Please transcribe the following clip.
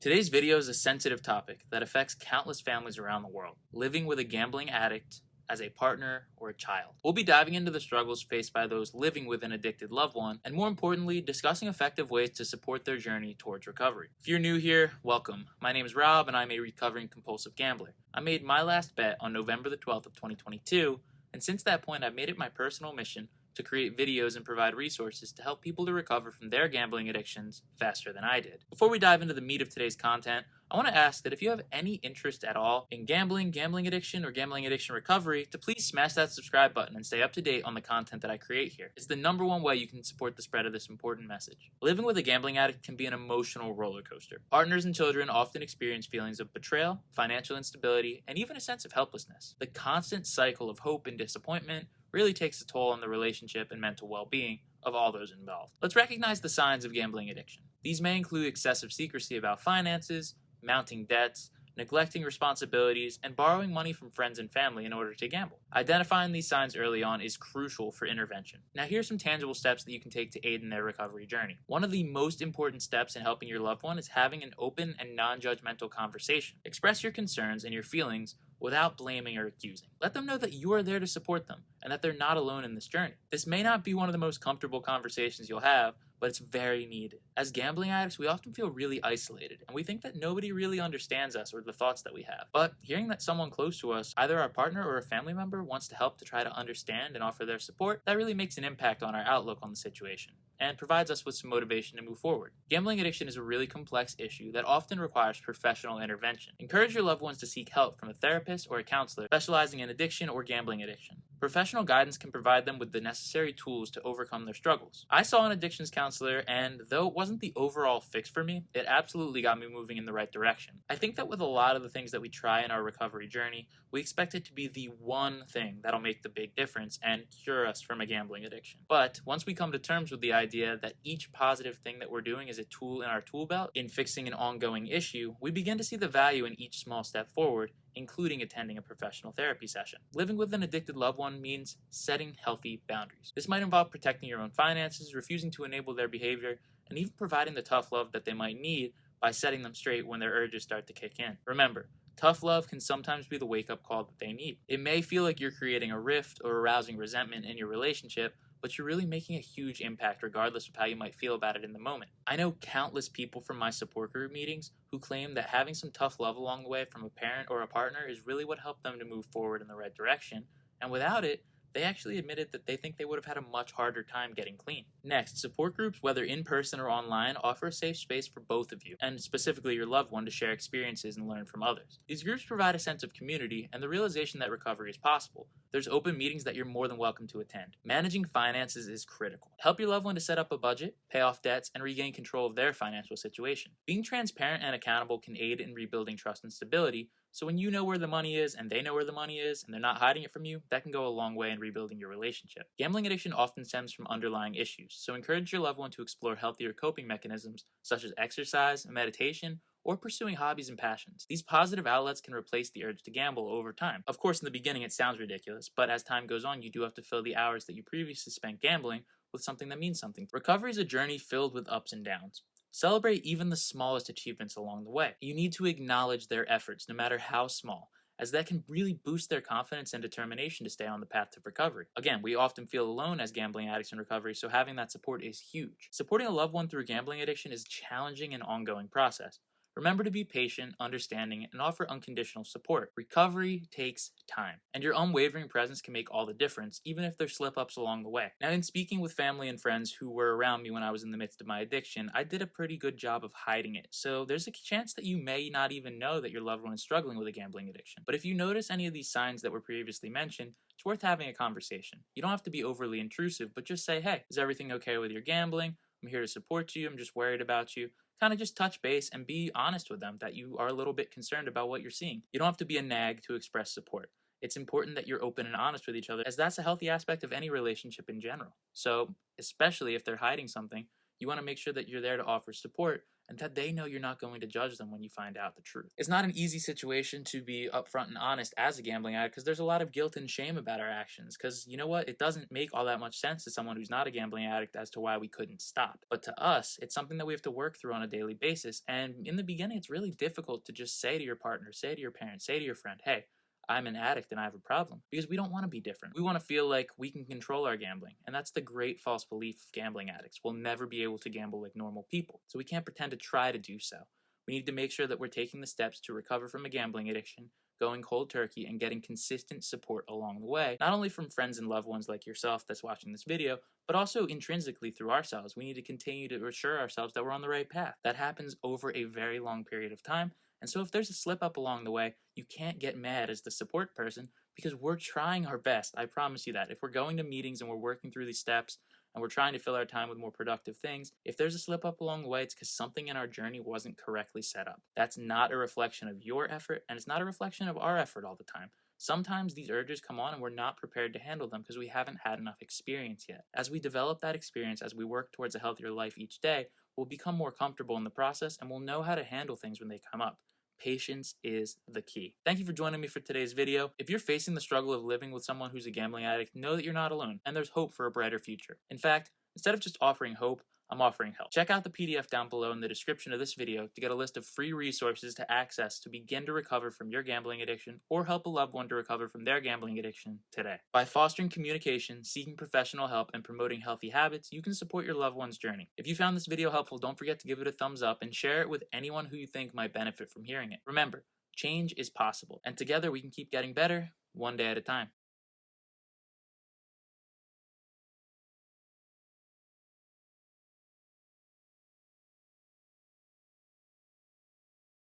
Today's video is a sensitive topic that affects countless families around the world, living with a gambling addict as a partner or a child. We'll be diving into the struggles faced by those living with an addicted loved one, and more importantly, discussing effective ways to support their journey towards recovery. If you're new here, welcome. My name is Rob, and I'm a recovering compulsive gambler. I made my last bet on November the 12th of 2022, and since that point, I've made it my personal mission to create videos and provide resources to help people to recover from their gambling addictions faster than I did. Before we dive into the meat of today's content, I want to ask that if you have any interest at all in gambling, gambling addiction, or gambling addiction recovery, to please smash that subscribe button and stay up to date on the content that I create here. It's the number one way you can support the spread of this important message. Living with a gambling addict can be an emotional roller coaster. Partners and children often experience feelings of betrayal, financial instability, and even a sense of helplessness. The constant cycle of hope and disappointment really takes a toll on the relationship and mental well-being of all those involved. Let's recognize the signs of gambling addiction. These may include excessive secrecy about finances, mounting debts, neglecting responsibilities, and borrowing money from friends and family in order to gamble. Identifying these signs early on is crucial for intervention. Now, here's some tangible steps that you can take to aid in their recovery journey. One of the most important steps in helping your loved one is having an open and non-judgmental conversation. Express your concerns and your feelings without blaming or accusing. Let them know that you are there to support them and that they're not alone in this journey. This may not be one of the most comfortable conversations you'll have, but it's very needed. As gambling addicts, we often feel really isolated, and we think that nobody really understands us or the thoughts that we have. But hearing that someone close to us, either our partner or a family member, wants to help to try to understand and offer their support, that really makes an impact on our outlook on the situation and provides us with some motivation to move forward. Gambling addiction is a really complex issue that often requires professional intervention. Encourage your loved ones to seek help from a therapist or a counselor specializing in addiction or gambling addiction. Professional guidance can provide them with the necessary tools to overcome their struggles. I saw an addictions counselor, and though it wasn't the overall fix for me, it absolutely got me moving in the right direction. I think that with a lot of the things that we try in our recovery journey, we expect it to be the one thing that'll make the big difference and cure us from a gambling addiction. But once we come to terms with the idea that each positive thing that we're doing is a tool in our tool belt in fixing an ongoing issue, we begin to see the value in each small step forward, including attending a professional therapy session. Living with an addicted loved one means setting healthy boundaries. This might involve protecting your own finances, refusing to enable their behavior, and even providing the tough love that they might need by setting them straight when their urges start to kick in. Remember, tough love can sometimes be the wake-up call that they need. It may feel like you're creating a rift or arousing resentment in your relationship, but you're really making a huge impact regardless of how you might feel about it in the moment. I know countless people from my support group meetings who claim that having some tough love along the way from a parent or a partner is really what helped them to move forward in the right direction, and without it, they actually admitted that they think they would have had a much harder time getting clean. Next, support groups, whether in person or online, offer a safe space for both of you, and specifically your loved one, to share experiences and learn from others. These groups provide a sense of community and the realization that recovery is possible. There's open meetings that you're more than welcome to attend. Managing finances is critical. Help your loved one to set up a budget, pay off debts, and regain control of their financial situation. Being transparent and accountable can aid in rebuilding trust and stability, so when you know where the money is and they know where the money is and they're not hiding it from you, that can go a long way in rebuilding your relationship. Gambling addiction often stems from underlying issues, so encourage your loved one to explore healthier coping mechanisms such as exercise, meditation, or pursuing hobbies and passions. These positive outlets can replace the urge to gamble over time. Of course, in the beginning it sounds ridiculous, but as time goes on, you do have to fill the hours that you previously spent gambling with something that means something. Recovery is a journey filled with ups and downs. Celebrate even the smallest achievements along the way. You need to acknowledge their efforts, no matter how small, as that can really boost their confidence and determination to stay on the path to recovery. Again, we often feel alone as gambling addicts in recovery, so having that support is huge. Supporting a loved one through gambling addiction is a challenging and ongoing process. Remember to be patient, understanding, and offer unconditional support. Recovery takes time, and your unwavering presence can make all the difference, even if there's slip-ups along the way. Now, in speaking with family and friends who were around me when I was in the midst of my addiction, I did a pretty good job of hiding it, so there's a chance that you may not even know that your loved one is struggling with a gambling addiction. But if you notice any of these signs that were previously mentioned, it's worth having a conversation. You don't have to be overly intrusive, but just say, hey, is everything okay with your gambling? I'm here to support you. I'm just worried about you. Kind of just touch base and be honest with them that you are a little bit concerned about what you're seeing. You don't have to be a nag to express support. It's important that you're open and honest with each other, as that's a healthy aspect of any relationship in general. So, especially if they're hiding something, You want to make sure that you're there to offer support and that they know you're not going to judge them when you find out the truth. It's not an easy situation to be upfront and honest as a gambling addict because there's a lot of guilt and shame about our actions. Because you know what? It doesn't make all that much sense to someone who's not a gambling addict as to why we couldn't stop. But to us, it's something that we have to work through on a daily basis. And in the beginning, it's really difficult to just say to your partner, say to your parents, say to your friend, hey, I'm an addict and I have a problem, because we don't want to be different. We want to feel like we can control our gambling. And that's the great false belief of gambling addicts. We'll never be able to gamble like normal people. So we can't pretend to try to do so. We need to make sure that we're taking the steps to recover from a gambling addiction, going cold turkey, and getting consistent support along the way, not only from friends and loved ones like yourself that's watching this video, but also intrinsically through ourselves. We need to continue to assure ourselves that we're on the right path. That happens over a very long period of time. And so if there's a slip up along the way, you can't get mad as the support person because we're trying our best. I promise you that. If we're going to meetings and we're working through these steps and we're trying to fill our time with more productive things, if there's a slip up along the way, it's because something in our journey wasn't correctly set up. That's not a reflection of your effort, and it's not a reflection of our effort all the time. Sometimes these urges come on and we're not prepared to handle them because we haven't had enough experience yet. As we develop that experience, as we work towards a healthier life each day, we'll become more comfortable in the process and we'll know how to handle things when they come up. Patience is the key. Thank you for joining me for today's video. If you're facing the struggle of living with someone who's a gambling addict, know that you're not alone and there's hope for a brighter future. In fact, instead of just offering hope, I'm offering help. Check out the PDF down below in the description of this video to get a list of free resources to access to begin to recover from your gambling addiction or help a loved one to recover from their gambling addiction today. By fostering communication, seeking professional help, and promoting healthy habits, you can support your loved one's journey. If you found this video helpful, don't forget to give it a thumbs up and share it with anyone who you think might benefit from hearing it. Remember, change is possible, and together we can keep getting better, one day at a time.